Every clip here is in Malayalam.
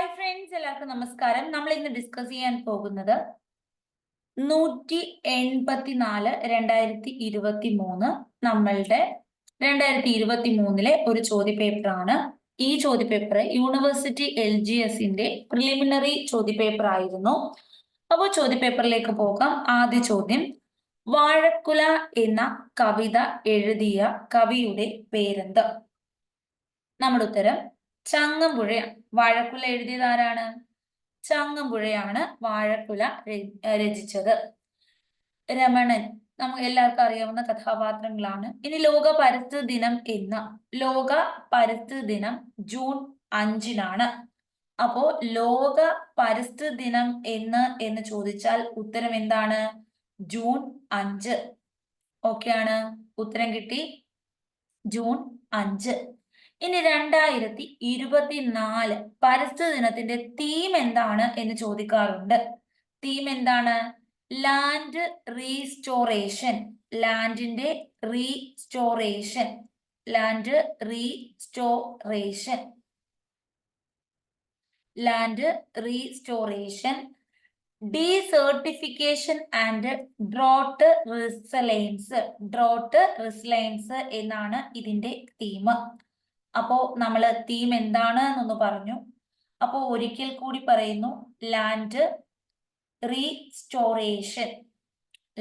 ഹായ് ഫ്രണ്ട്സ്, എല്ലാവർക്കും നമസ്കാരം. നമ്മൾ ഇന്ന് ഡിസ്കസ് ചെയ്യാൻ പോകുന്നത് 184 2023 നമ്മളുടെ 2023 ഒരു ചോദ്യപേപ്പറാണ്. ഈ ചോദ്യപേപ്പർ യൂണിവേഴ്സിറ്റി LGSന്റെ പ്രിലിമിനറി ചോദ്യപേപ്പർ ആയിരുന്നു. അപ്പോൾ ചോദ്യപേപ്പറിലേക്ക് പോകാം. ആദ്യ ചോദ്യം, വാഴക്കുല എന്ന കവിത എഴുതിയ കവിയുടെ പേരെന്ത്? നമ്മുടെ ഉത്തരം ചങ്ങമ്പുഴയാണ്. വാഴക്കുല എഴുതിയത് ആരാണ്? ചങ്ങമ്പുഴയാണ് വാഴക്കുല രചിച്ചത്. രമണൻ നമുക്ക് എല്ലാവർക്കും അറിയാവുന്ന കഥാപാത്രങ്ങളാണ്. ഇനി ലോക പരിസ്ഥിതി ദിനം ലോക പരിസ്ഥിതി ദിനം ജൂൺ 5-നാണ്. അപ്പോ ലോക പരിസ്ഥിതി ദിനം എന്ന് ചോദിച്ചാൽ ഉത്തരം എന്താണ്? ജൂൺ 5. ഓക്കെ ആണ്, ഉത്തരം കിട്ടി, ജൂൺ 5. ഇനി 2024 പരിസ്ഥിതി ദിനത്തിന്റെ തീം എന്താണ് എന്ന് ചോദിക്കാറുണ്ട്. തീം എന്താണ്? Land restoration. ലാൻഡിന്റെ restoration. Land restoration. Land restoration, desertification and drought resilience. Drought resilience എന്നാണ് ഇതിന്റെ തീം. അപ്പോ നമ്മൾ തീം എന്താണ് എന്നൊന്ന് പറഞ്ഞു. അപ്പോ ഒരിക്കൽ കൂടി പറയുന്നു, ലാൻഡ് റീസ്റ്റോറേഷൻ.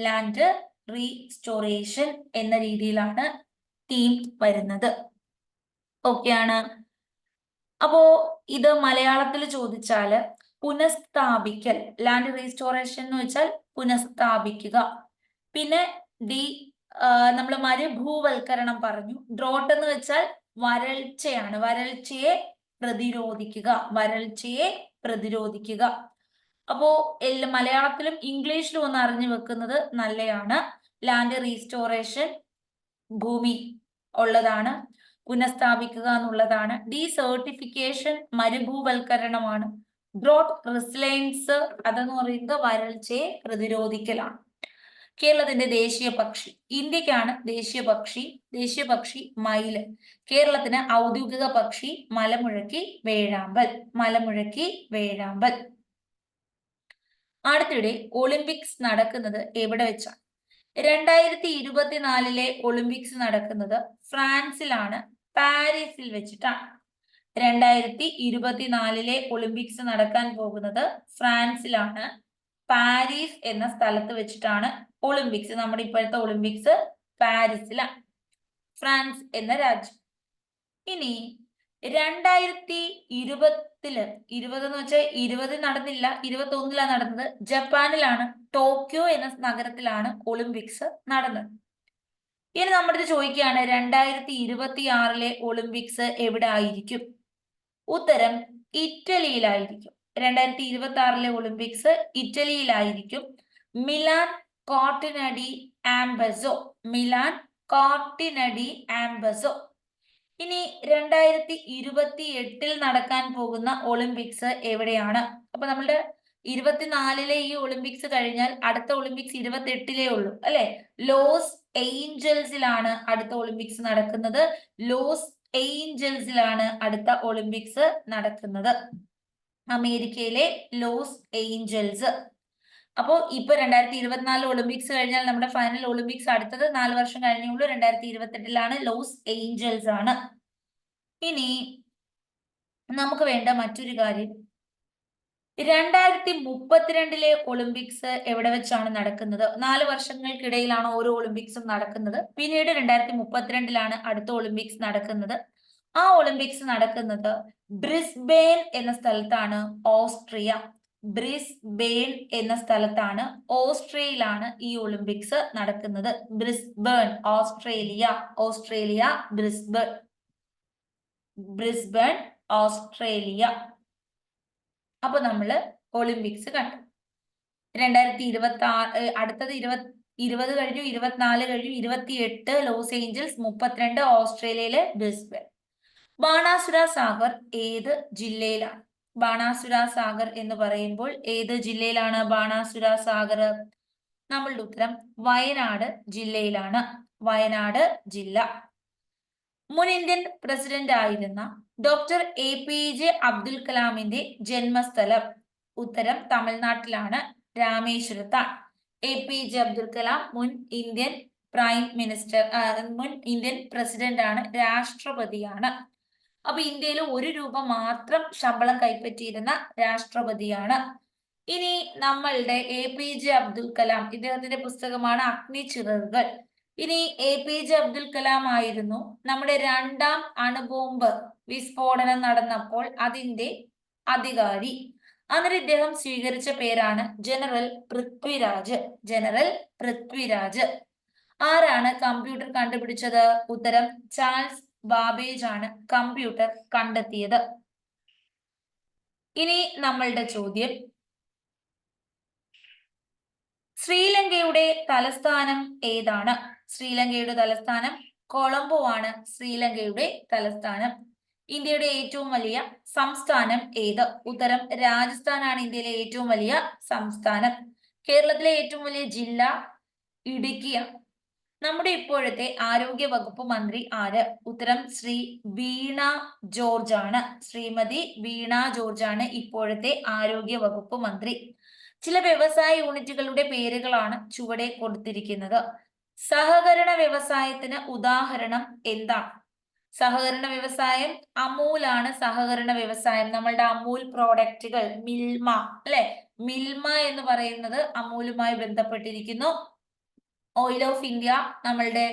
ലാൻഡ് റീസ്റ്റോറേഷൻ എന്ന രീതിയിലാണ് തീം വരുന്നത്. ഓക്കെ ആണ്. അപ്പോ ഇത് മലയാളത്തിൽ ചോദിച്ചാല് പുനഃസ്ഥാപിക്കൽ. ലാൻഡ് റീസ്റ്റോറേഷൻ എന്ന് വെച്ചാൽ പുനഃസ്ഥാപിക്കുക. പിന്നെ നമ്മൾ മരുഭൂവൽക്കരണം പറഞ്ഞു. ഡ്രോട്ട് എന്ന് വെച്ചാൽ വരൾച്ചയാണ്. വരൾച്ചയെ പ്രതിരോധിക്കുക. വരൾച്ചയെ പ്രതിരോധിക്കുക. അപ്പോ മലയാളത്തിലും ഇംഗ്ലീഷിലും ഒന്ന് അറിഞ്ഞു വെക്കുന്നത് നല്ലതാണ്. ലാൻഡ് റീസ്റ്റോറേഷൻ ഭൂമി ഉള്ളതാണ്, പുനഃസ്ഥാപിക്കുക എന്നുള്ളതാണ്. ഡീസർട്ടിഫിക്കേഷൻ മരുഭൂവൽക്കരണമാണ്. ഡ്രോട്ട് റിസലൈൻസ് അതെന്ന് പറയുന്നത് വരൾച്ചയെ പ്രതിരോധിക്കലാണ്. കേരളത്തിന്റെ ദേശീയ പക്ഷി, ഇന്ത്യക്കാണ് ദേശീയ പക്ഷി. ദേശീയ പക്ഷി മയില്. കേരളത്തിന് ഔദ്യോഗിക പക്ഷി മലമുഴക്കി വേഴാമ്പൽ. മലമുഴക്കി വേഴാമ്പൽ. അടുത്തിടെ ഒളിമ്പിക്സ് നടക്കുന്നത് എവിടെ വെച്ചാണ്? 2024 ഒളിമ്പിക്സ് നടക്കുന്നത് ഫ്രാൻസിലാണ്, പാരീസിൽ വെച്ചിട്ടാണ്. 2024 ഒളിമ്പിക്സ് നടക്കാൻ പോകുന്നത് ഫ്രാൻസിലാണ്, പാരീസ് എന്ന സ്ഥലത്ത് വെച്ചിട്ടാണ് ഒളിമ്പിക്സ്. നമ്മുടെ ഇപ്പോഴത്തെ ഒളിമ്പിക്സ് പാരീസിലാണ്, ഫ്രാൻസ് എന്ന രാജ്യം. ഇനി 2020 എന്ന് വെച്ചാൽ 20 നടന്നില്ല, 21 നടന്നത്. ജപ്പാനിലാണ്, ടോക്കിയോ എന്ന നഗരത്തിലാണ് ഒളിമ്പിക്സ് നടന്നത്. ഇനി നമ്മുടെ ഇത് ചോദിക്കുകയാണ്, 2026 ഒളിമ്പിക്സ് എവിടെ ആയിരിക്കും? ഉത്തരം ഇറ്റലിയിലായിരിക്കും. 2026 ഒളിമ്പിക്സ് ഇറ്റലിയിലായിരിക്കും, മിലാൻ കോർട്ടിനഡി ആംബസോ. മിലാൻ കോർട്ടിനഡി ആംബസോ. ഇനി 2028 നടക്കാൻ പോകുന്ന ഒളിമ്പിക്സ് എവിടെയാണ്? അപ്പൊ നമ്മളുടെ 24 ഈ ഒളിമ്പിക്സ് കഴിഞ്ഞാൽ അടുത്ത ഒളിമ്പിക്സ് 28 ഉള്ളൂ അല്ലെ? ലോസ് ഏഞ്ചൽസിലാണ് അടുത്ത ഒളിമ്പിക്സ് നടക്കുന്നത്. ലോസ് ഏഞ്ചൽസിലാണ് അടുത്ത ഒളിമ്പിക്സ് നടക്കുന്നത്, അമേരിക്കയിലെ ലോസ് ഏഞ്ചൽസ്. അപ്പോ ഇപ്പൊ 2024 ഒളിമ്പിക്സ് കഴിഞ്ഞാൽ നമ്മുടെ ഫൈനൽ ഒളിമ്പിക്സ് അടുത്തത് 4 വർഷം കഴിഞ്ഞുള്ളൂ, 2028 ലോസ് ഏഞ്ചൽസ് ആണ്. ഇനി നമുക്ക് വേണ്ട മറ്റൊരു കാര്യം, 2032 ഒളിമ്പിക്സ് എവിടെ വെച്ചാണ് നടക്കുന്നത്? 4 വർഷങ്ങൾക്കിടയിലാണ് ഓരോ ഒളിമ്പിക്സും നടക്കുന്നത്. പിന്നീട് 2032 അടുത്ത ഒളിമ്പിക്സ് നടക്കുന്നത്. ആ ഒളിമ്പിക്സ് നടക്കുന്നത് ബ്രിസ്ബെയിൻ എന്ന സ്ഥലത്താണ്, ഓസ്ട്രിയ. ബ്രിസ്ബെയിൻ എന്ന സ്ഥലത്താണ്, ഓസ്ട്രിയയിലാണ് ഈ ഒളിമ്പിക്സ് നടക്കുന്നത്. Brisbane, Australia. Australia, Brisbane. Brisbane, Australia. അപ്പൊ നമ്മള് ഒളിമ്പിക്സ് കണ്ടു. 2026 അടുത്തത് 20 കഴിഞ്ഞു, 24 കഴിഞ്ഞു, 28 ലോസ് ഏഞ്ചൽസ്, 32 ഓസ്ട്രേലിയയിലെ ബ്രിസ്ബേൺ. ബാണാസുര സാഗർ ഏത് ജില്ലയിലാണ്? ബാണാസുര സാഗർ എന്ന് പറയുമ്പോൾ ഏത് ജില്ലയിലാണ് ബാണാസുര സാഗർ? നമ്മളുടെ ഉത്തരം വയനാട് ജില്ലയിലാണ്. വയനാട് ജില്ല. മുൻ ഇന്ത്യൻ പ്രസിഡന്റ് ആയിരുന്ന ഡോക്ടർ APJ അബ്ദുൽ കലാമിന്റെ ജന്മസ്ഥലം? ഉത്തരം തമിഴ്നാട്ടിലാണ്, രാമേശ്വരത്താണ്. APJ അബ്ദുൽ കലാം മുൻ ഇന്ത്യൻ പ്രൈം മിനിസ്റ്റർ, മുൻ ഇന്ത്യൻ പ്രസിഡന്റ് ആണ്, രാഷ്ട്രപതിയാണ്. അപ്പൊ ഇന്ത്യയിൽ 1 രൂപ മാത്രം ശമ്പളം കൈപ്പറ്റിയിരുന്ന രാഷ്ട്രപതിയാണ്. ഇനി നമ്മളുടെ APJ അബ്ദുൽ കലാം, ഇദ്ദേഹത്തിന്റെ പുസ്തകമാണ് അഗ്നിച്ചിറകുകൾ. ഇനി APJ അബ്ദുൽ കലാം ആയിരുന്നു നമ്മുടെ 2ാം അണുബോംബ് വിസ്ഫോടനം നടന്നപ്പോൾ അതിന്റെ അധികാരി. അന്നേരം ഇദ്ദേഹം സ്വീകരിച്ച പേരാണ് ജനറൽ പൃഥ്വിരാജ്. ജനറൽ പൃഥ്വിരാജ്. ആരാണ് കമ്പ്യൂട്ടർ കണ്ടുപിടിച്ചത്? ഉത്തരം ചാൾസ് ബാബേജ് ആണ് കമ്പ്യൂട്ടർ കണ്ടെത്തിയത്. ഇനി നമ്മളുടെ ചോദ്യം, ശ്രീലങ്കയുടെ തലസ്ഥാനം ഏതാണ്? ശ്രീലങ്കയുടെ തലസ്ഥാനം കൊളംബോ ആണ്. ശ്രീലങ്കയുടെ തലസ്ഥാനം. ഇന്ത്യയുടെ ഏറ്റവും വലിയ സംസ്ഥാനം ഏത്? ഉത്തരം രാജസ്ഥാനാണ് ഇന്ത്യയിലെ ഏറ്റവും വലിയ സംസ്ഥാനം. കേരളത്തിലെ ഏറ്റവും വലിയ ജില്ല ഇടുക്കിയാണ്. നമ്മുടെ ഇപ്പോഴത്തെ ആരോഗ്യ വകുപ്പ് മന്ത്രി ആര്? ഉത്തരം ശ്രീ വീണ ജോർജ് ആണ്. ശ്രീമതി വീണ ജോർജ് ആണ് ഇപ്പോഴത്തെ ആരോഗ്യ വകുപ്പ് മന്ത്രി. ചില വ്യവസായ യൂണിറ്റുകളുടെ പേരുകളാണ് ചുവടെ കൊടുത്തിരിക്കുന്നത്. സഹകരണ വ്യവസായത്തിന് ഉദാഹരണം എന്താണ്? സഹകരണ വ്യവസായം അമൂലാണ്. സഹകരണ വ്യവസായം നമ്മളുടെ അമൂൽ പ്രോഡക്റ്റുകൾ, മിൽമ അല്ലെ, മിൽമ എന്ന് പറയുന്നത് അമൂലുമായി ബന്ധപ്പെട്ടിരിക്കുന്നു. ഓയിൽ ഓഫ് ഇന്ത്യ നമ്മളുടെ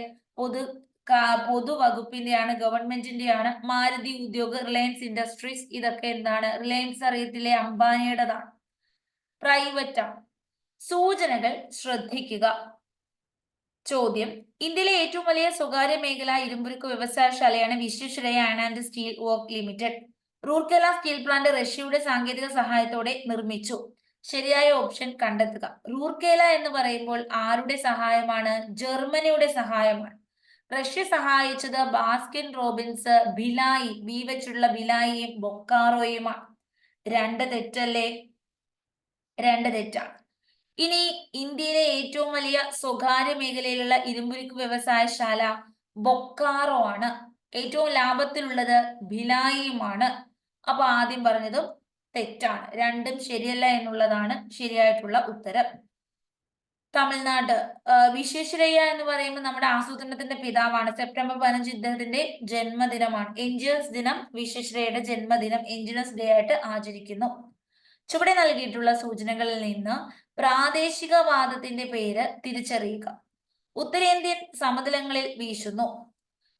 പൊതുവകുപ്പിന്റെയാണ്, ഗവൺമെന്റിന്റെയാണ്. മാരുതി ഉദ്योग, റിലയൻസ് ഇൻഡസ്ട്രീസ്, ഇതൊക്കെ എന്താണ്? റിലയൻസ് അറിയത്തില്ലേ, അംബാനിയുടേതാണ്, പ്രൈവറ്റ് ആണ്. സൂചനകൾ ശ്രദ്ധിക്കുക. ചോദ്യം, ഇന്ത്യയിലെ ഏറ്റവും വലിയ സ്വകാര്യ മേഖല ഇരുമ്പുരുക്ക് വ്യവസായശാലയാണ് Visvesvaraya iron and steel work limited. Rourkela steel plant റഷ്യയുടെ സാങ്കേതിക സഹായത്തോടെ നിർമ്മിച്ചു. ശരിയായ ഓപ്ഷൻ കണ്ടെത്തുക. റൂർക്കേല എന്ന് പറയുമ്പോൾ ആരുടെ സഹായമാണ്? ജർമ്മനിയുടെ സഹായമാണ്. റഷ്യ സഹായിച്ചത് ബാസ്കിൻ റോബിൻസ്, ഭിലായി, ബി വെച്ചുള്ള ഭിലായിയും ബൊക്കാറോയുമാണ്. 2 തെറ്റല്ലേ? 2 തെറ്റാണ്. ഇനി ഇന്ത്യയിലെ ഏറ്റവും വലിയ സ്വകാര്യ മേഖലയിലുള്ള ഇരുമ്പുരുക്ക് വ്യവസായശാല ബൊക്കാറോ ആണ്. ഏറ്റവും ലാഭത്തിലുള്ളത് ഭിലായിയുമാണ്. അപ്പൊ ആദ്യം പറഞ്ഞതും തെറ്റാണ്. 2ഉം ശരിയല്ല എന്നുള്ളതാണ് ശരിയായിട്ടുള്ള ഉത്തരം. തമിഴ്നാട് വിശ്വേശ്വരയ്യ എന്ന് പറയുമ്പോൾ നമ്മുടെ ആസൂത്രണത്തിന്റെ പിതാവാണ്. സെപ്റ്റംബർ 15 ഇദ്ദേഹത്തിന്റെ ജന്മദിനമാണ്. എഞ്ചിനീയേഴ്സ് ദിനം, വിശ്വേശ്വരയ്യയുടെ ജന്മദിനം എഞ്ചിനീയേഴ്സ് ഡേ ആയിട്ട് ആചരിക്കുന്നു. ചുവടെ നൽകിയിട്ടുള്ള സൂചനകളിൽ നിന്ന് പ്രാദേശികവാദത്തിന്റെ പേര് തിരിച്ചറിയുക. ഉത്തരേന്ത്യൻ സമതലങ്ങളിൽ വീശുന്നു.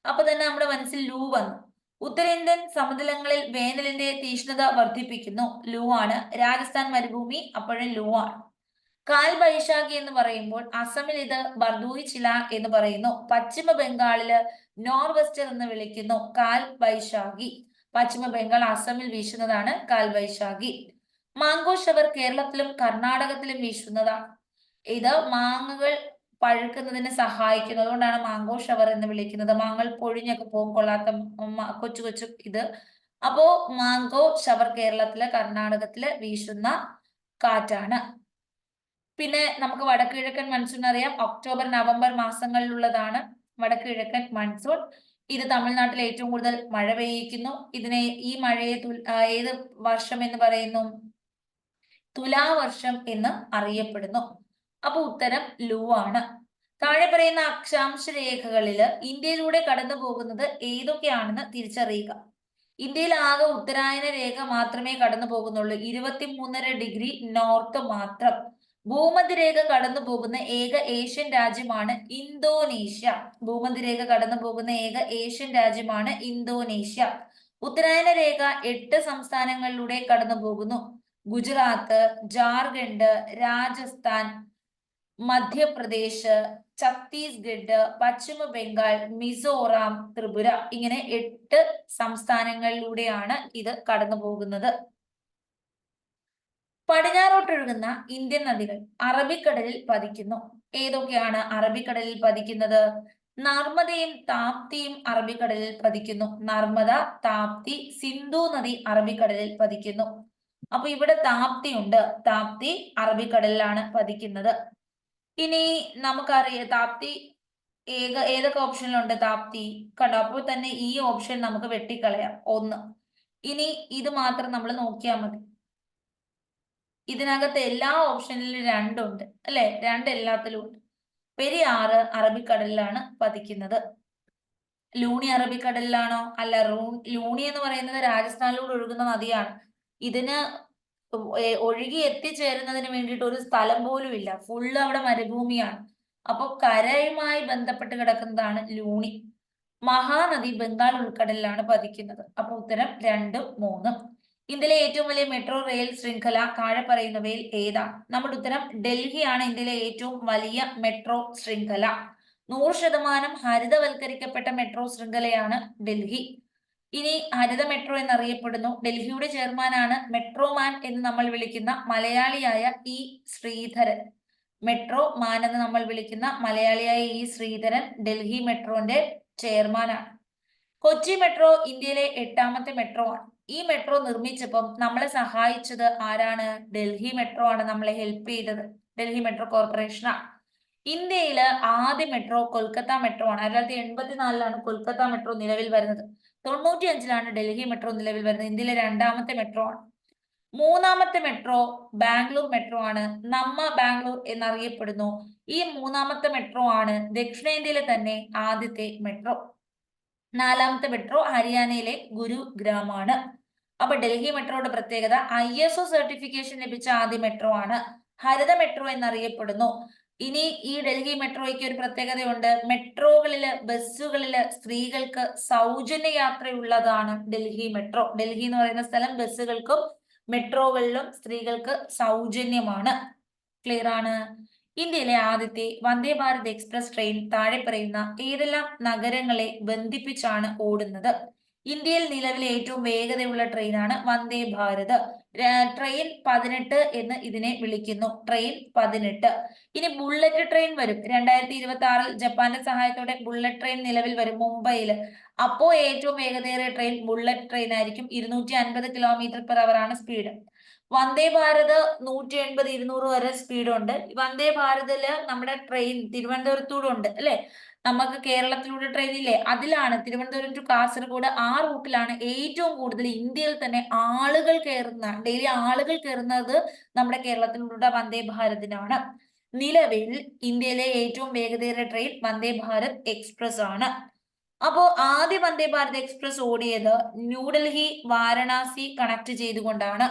അപ്പൊ തന്നെ നമ്മുടെ മനസ്സിൽ ലൂ വന്നു. ഉത്തരേന്ത്യൻ സമതലങ്ങളിൽ വേനലിന്റെ തീഷ്ണത വർദ്ധിപ്പിക്കുന്നു. ലൂ ആണ്. രാജസ്ഥാൻ മരുഭൂമി, അപ്പോഴും ലൂ ആണ്. കാൽ ബൈശാഖി എന്ന് പറയുമ്പോൾ അസമിൽ ഇത് ബർദൂയി ചില എന്ന് പറയുന്നു. പശ്ചിമ ബംഗാളില് നോർവെസ്റ്റർ എന്ന് വിളിക്കുന്നു. കാൽ ബൈശാഖി പശ്ചിമ ബംഗാൾ, അസമിൽ വീശുന്നതാണ് കാൽ ബൈശാഖി. മാംഗോ ഷവർ കേരളത്തിലും കർണാടകത്തിലും വീശുന്നതാണ്. ഇത് മാങ്ങകൾ പഴുക്കുന്നതിന് സഹായിക്കുന്നു. അതുകൊണ്ടാണ് മാംഗോ ഷവർ എന്ന് വിളിക്കുന്നത്. മാങ്ങകൾ പൊഴിഞ്ഞൊക്കെ പോകും, കൊള്ളാത്ത കൊച്ചു കൊച്ചു ഇത്. അപ്പോ മാംഗോ ഷവർ കേരളത്തില് കർണാടകത്തില് വീശുന്ന കാറ്റാണ്. പിന്നെ നമുക്ക് വടക്ക് കിഴക്കൻ മൺസൂൺ അറിയാം. ഒക്ടോബർ നവംബർ മാസങ്ങളിലുള്ളതാണ് വടക്ക് കിഴക്കൻ മൺസൂൺ. ഇത് തമിഴ്നാട്ടിൽ ഏറ്റവും കൂടുതൽ മഴ പെയ്യിക്കുന്നു. ഇതിനെ, ഈ മഴയെ ഏത് വർഷം എന്ന് പറയുന്നു? തുലാവർഷം എന്ന് അറിയപ്പെടുന്നു. അപ്പൊ ഉത്തരം ലൂ ആണ്. താഴെ പറയുന്ന അക്ഷാംശ രേഖകളില് ഇന്ത്യയിലൂടെ കടന്നു പോകുന്നത് ഏതൊക്കെയാണെന്ന് തിരിച്ചറിയുക. ഇന്ത്യയിൽ ആകെ ഉത്തരായന രേഖ മാത്രമേ കടന്നു പോകുന്നുള്ളൂ. 23.5 ഡിഗ്രി നോർത്ത് മാത്രം. ഭൂമധ്യരേഖ കടന്നു പോകുന്ന ഏക ഏഷ്യൻ രാജ്യമാണ് ഇന്തോനേഷ്യ. ഭൂമധ്യരേഖ കടന്നു പോകുന്ന ഏക ഏഷ്യൻ രാജ്യമാണ് ഇന്തോനേഷ്യ. ഉത്തരായന രേഖ 8 സംസ്ഥാനങ്ങളിലൂടെ കടന്നു പോകുന്നു. ഗുജറാത്ത്, ജാർഖണ്ഡ്, രാജസ്ഥാൻ, മധ്യപ്രദേശ്, ഛത്തീസ്ഗഡ്, പശ്ചിമ ബംഗാൾ, മിസോറാം, ത്രിപുര, ഇങ്ങനെ 8 സംസ്ഥാനങ്ങളിലൂടെയാണ് ഇത് കടന്നു പോകുന്നത്. പടിഞ്ഞാറോട്ടൊഴുകുന്ന ഇന്ത്യൻ നദികൾ അറബിക്കടലിൽ പതിക്കുന്നു. ഏതൊക്കെയാണ് അറബിക്കടലിൽ പതിക്കുന്നത്? നർമ്മദയും താപ്തിയും അറബിക്കടലിൽ പതിക്കുന്നു. നർമ്മദ, താപ്തി, സിന്ധു നദി അറബിക്കടലിൽ പതിക്കുന്നു. അപ്പൊ ഇവിടെ താപ്തി ഉണ്ട്. താപ്തി അറബിക്കടലിലാണ് പതിക്കുന്നത്. ഇനി നമുക്കറിയാം താപ്തി ഏതൊക്കെ ഓപ്ഷനിലുണ്ട്? താപ്തി. കണ്ടോ? അപ്പോൾ തന്നെ ഈ ഓപ്ഷൻ നമുക്ക് വെട്ടിക്കളയാം. 1. ഇനി ഇത് മാത്രം നമ്മൾ നോക്കിയാൽ മതി. ഇതിനകത്ത് എല്ലാ ഓപ്ഷനിലും 2 ഉണ്ട് അല്ലെ? 2 എല്ലാത്തിലും ഉണ്ട്. പെരിയാറ് അറബിക്കടലിലാണ് പതിക്കുന്നത്. ലൂണി അറബിക്കടലിലാണോ? അല്ല. ലൂണി എന്ന് പറയുന്നത് രാജസ്ഥാനിലൂടെ ഒഴുകുന്ന നദിയാണ്. ഇതിന് ഒഴുകി എത്തിച്ചേരുന്നതിന് വേണ്ടിയിട്ട് ഒരു സ്ഥലം പോലും ഇല്ല. ഫുള്ള് അവിടെ മരുഭൂമിയാണ്. അപ്പൊ കരയുമായി ബന്ധപ്പെട്ട് കിടക്കുന്നതാണ് ലൂണി. മഹാനദി ബംഗാൾ ഉൾക്കടലിലാണ് പതിക്കുന്നത്. അപ്പൊ ഉത്തരം 2, 3. ഇന്ത്യയിലെ ഏറ്റവും വലിയ മെട്രോ റെയിൽ ശൃംഖല താഴെ പറയുന്നവയിൽ ഏതാണ്? നമ്മുടെ ഉത്തരം ഡൽഹിയാണ് ഇന്ത്യയിലെ ഏറ്റവും വലിയ മെട്രോ ശൃംഖല. 100% ഹരിതവൽക്കരിക്കപ്പെട്ട മെട്രോ ശൃംഖലയാണ് ഡൽഹി. ഇനി ഹരിത മെട്രോ എന്നറിയപ്പെടുന്നു. ഡൽഹിയുടെ ചെയർമാനാണ് മെട്രോമാൻ എന്ന് നമ്മൾ വിളിക്കുന്ന മലയാളിയായ ഇ ശ്രീധരൻ. മെട്രോ മാൻ എന്ന് നമ്മൾ വിളിക്കുന്ന മലയാളിയായ ഇ ശ്രീധരൻ ഡൽഹി മെട്രോന്റെ ചെയർമാനാണ്. കൊച്ചി മെട്രോ ഇന്ത്യയിലെ 8ാമത്തെ മെട്രോ ആണ്. ഈ മെട്രോ നിർമ്മിച്ചപ്പം നമ്മളെ സഹായിച്ചത് ആരാണ്? ഡൽഹി മെട്രോ ആണ് നമ്മളെ ഹെൽപ്പ് ചെയ്തത്. ഡൽഹി മെട്രോ കോർപ്പറേഷനാണ്. ഇന്ത്യയിലെ ആദ്യ മെട്രോ കൊൽക്കത്ത മെട്രോ ആണ്. 1984 കൊൽക്കത്ത മെട്രോ നിലവിൽ വരുന്നത്. 95 ഡൽഹി മെട്രോ നിലവിൽ വരുന്നത്. ഇന്ത്യയിലെ 2ാമത്തെ മെട്രോ ആണ്. 3ാമത്തെ മെട്രോ ബാംഗ്ലൂർ മെട്രോ ആണ്. നമ്മ ബാംഗ്ലൂർ എന്നറിയപ്പെടുന്നു. ഈ 3ാമത്തെ മെട്രോ ആണ് ദക്ഷിണേന്ത്യയിലെ തന്നെ ആദ്യത്തെ മെട്രോ. 4ാമത്തെ മെട്രോ ഹരിയാനയിലെ ഗുരുഗ്രാമാണ്. അപ്പൊ ഡൽഹി മെട്രോയുടെ പ്രത്യേകത ISO സർട്ടിഫിക്കേഷൻ ലഭിച്ച ആദ്യ മെട്രോ ആണ്. ഹരിത മെട്രോ എന്നറിയപ്പെടുന്നു. ഇനി ഈ ഡൽഹി മെട്രോയ്ക്ക് ഒരു പ്രത്യേകതയുണ്ട്. മെട്രോകളില് ബസ്സുകളില് സ്ത്രീകൾക്ക് സൗജന്യ യാത്രയുള്ളതാണ് ഡൽഹി മെട്രോ. ഡൽഹി എന്ന് പറയുന്ന സ്ഥലം ബസ്സുകൾക്കും മെട്രോകളിലും സ്ത്രീകൾക്ക് സൗജന്യമാണ്. ക്ലിയർ ആണ്? ഇന്ത്യയിലെ ആദ്യത്തെ വന്ദേ ഭാരത് എക്സ്പ്രസ് ട്രെയിൻ താഴെ പറയുന്ന ഏതെല്ലാം നഗരങ്ങളെ ബന്ധിപ്പിച്ചാണ് ഓടുന്നത്? ഇന്ത്യയിൽ നിലവിലെ ഏറ്റവും വേഗതയുള്ള ട്രെയിനാണ് വന്ദേ ഭാരത്. ട്രെയിൻ 18 എന്ന് ഇതിനെ വിളിക്കുന്നു. ട്രെയിൻ 18. ഇനി ബുള്ളറ്റ് ട്രെയിൻ വരും. 2026 ജപ്പാന്റെ സഹായത്തോടെ ബുള്ളറ്റ് ട്രെയിൻ നിലവിൽ വരും മുംബൈയിൽ. അപ്പോ ഏറ്റവും വേഗതയേറിയ ട്രെയിൻ ബുള്ളറ്റ് ട്രെയിൻ ആയിരിക്കും. 250 km/h ആണ് സ്പീഡ്. വന്ദേ ഭാരത് 180, 200 വരെ സ്പീഡ് ഉണ്ട്. വന്ദേ ഭാരതില് നമ്മുടെ ട്രെയിൻ തിരുവനന്തപുരത്തൂടെ ഉണ്ട് അല്ലെ? നമുക്ക് കേരളത്തിലൂടെ ട്രെയിൻ ഇല്ലേ? അതിലാണ് തിരുവനന്തപുരം ടു കാസർഗോഡ്. ആ റൂട്ടിലാണ് ഏറ്റവും കൂടുതൽ ഇന്ത്യയിൽ തന്നെ ആളുകൾ കയറുന്ന, ഡെയിലി ആളുകൾ കയറുന്നത് നമ്മുടെ കേരളത്തിലൂടെ വന്ദേ ഭാരതിനാണ്. നിലവിൽ ഇന്ത്യയിലെ ഏറ്റവും വേഗതയേറിയ ട്രെയിൻ വന്ദേ ഭാരത് എക്സ്പ്രസ് ആണ്. അപ്പോ ആദ്യ വന്ദേ ഭാരത് എക്സ്പ്രസ് ഓടിയത് ന്യൂഡൽഹി വാരണാസി കണക്ട് ചെയ്തുകൊണ്ടാണ്.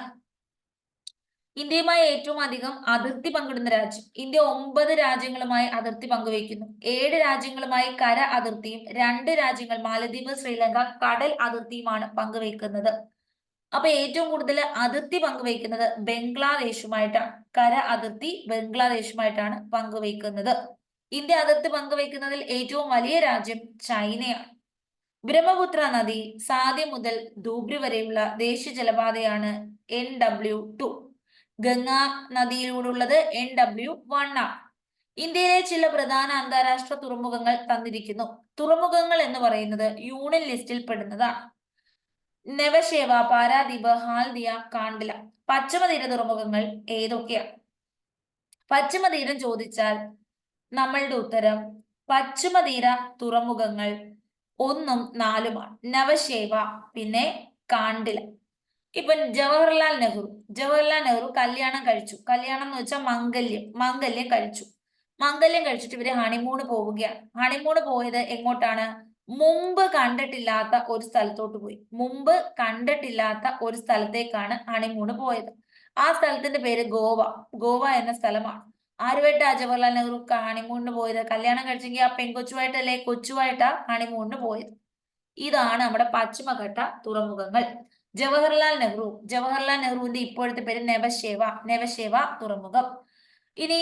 ഇന്ത്യയുമായി ഏറ്റവും അധികം അതിർത്തി പങ്കിടുന്ന രാജ്യം. ഇന്ത്യ 9 രാജ്യങ്ങളുമായി അതിർത്തി പങ്കുവയ്ക്കുന്നു. 7 രാജ്യങ്ങളുമായി കര അതിർത്തിയും 2 രാജ്യങ്ങൾ മാലദ്വീപ്, ശ്രീലങ്ക കടൽ അതിർത്തിയുമാണ് പങ്കുവയ്ക്കുന്നത്. അപ്പൊ ഏറ്റവും കൂടുതൽ അതിർത്തി പങ്കുവയ്ക്കുന്നത് ബംഗ്ലാദേശുമായിട്ടാണ്. കര അതിർത്തി ബംഗ്ലാദേശുമായിട്ടാണ് പങ്കുവയ്ക്കുന്നത്. ഇന്ത്യ അതിർത്തി പങ്കുവയ്ക്കുന്നതിൽ ഏറ്റവും വലിയ രാജ്യം ചൈനയാണ്. ബ്രഹ്മപുത്ര നദി സാധ്യ മുതൽ ധൂബ്രി വരെയുള്ള ദേശീയ ജലപാതയാണ് NW2. ഗംഗാ നദിയിലൂടെയുള്ളത് NW1 ആണ്. ഇന്ത്യയിലെ ചില പ്രധാന അന്താരാഷ്ട്ര തുറമുഖങ്ങൾ തന്നിരിക്കുന്നു. തുറമുഖങ്ങൾ എന്ന് പറയുന്നത് യൂണിയൻ ലിസ്റ്റിൽ പെടുന്നതാണ്. നെവശേവ, പാരാദീപ്, ഹാൽദിയ, കാണ്ടില. പശ്ചിമതീര തുറമുഖങ്ങൾ ഏതൊക്കെയാണ്? പശ്ചിമതീരം ചോദിച്ചാൽ നമ്മളുടെ ഉത്തരം പശ്ചിമതീര തുറമുഖങ്ങൾ 1ഉം 4ഉമാണ്. നവശേവ, പിന്നെ കാണ്ടില. ഇപ്പൊ ജവഹർലാൽ നെഹ്റു കല്യാണം കഴിച്ചു. കല്യാണം എന്ന് വെച്ചാൽ മംഗല്യം കഴിച്ചു. മംഗല്യം കഴിച്ചിട്ട് ഇവര് ഹണിമൂണ് പോവുകയാണ്. ഹണിമൂണ് പോയത് എങ്ങോട്ടാണ്? മുമ്പ് കണ്ടിട്ടില്ലാത്ത ഒരു സ്ഥലത്തോട്ട് പോയി. മുമ്പ് കണ്ടിട്ടില്ലാത്ത ഒരു സ്ഥലത്തേക്കാണ് ഹണിമൂണ് പോയത്. ആ സ്ഥലത്തിന്റെ പേര് ഗോവ എന്ന സ്ഥലമാണ്. ആരുമായിട്ടാ ജവഹർലാൽ നെഹ്റു ഹണിമൂണിന് പോയത്? കല്യാണം കഴിച്ചെങ്കിൽ ആ പെൺകൊച്ചുമായിട്ടല്ലേ, കൊച്ചുമായിട്ടാ ഹണിമൂണിന് പോയത്. ഇതാണ് നമ്മുടെ പശ്ചിമഘട്ട തുറമുഖങ്ങൾ. ജവഹർലാൽ നെഹ്റുവിന്റെ ഇപ്പോഴത്തെ പേര് നെവശേവ തുറമുഖം. ഇനി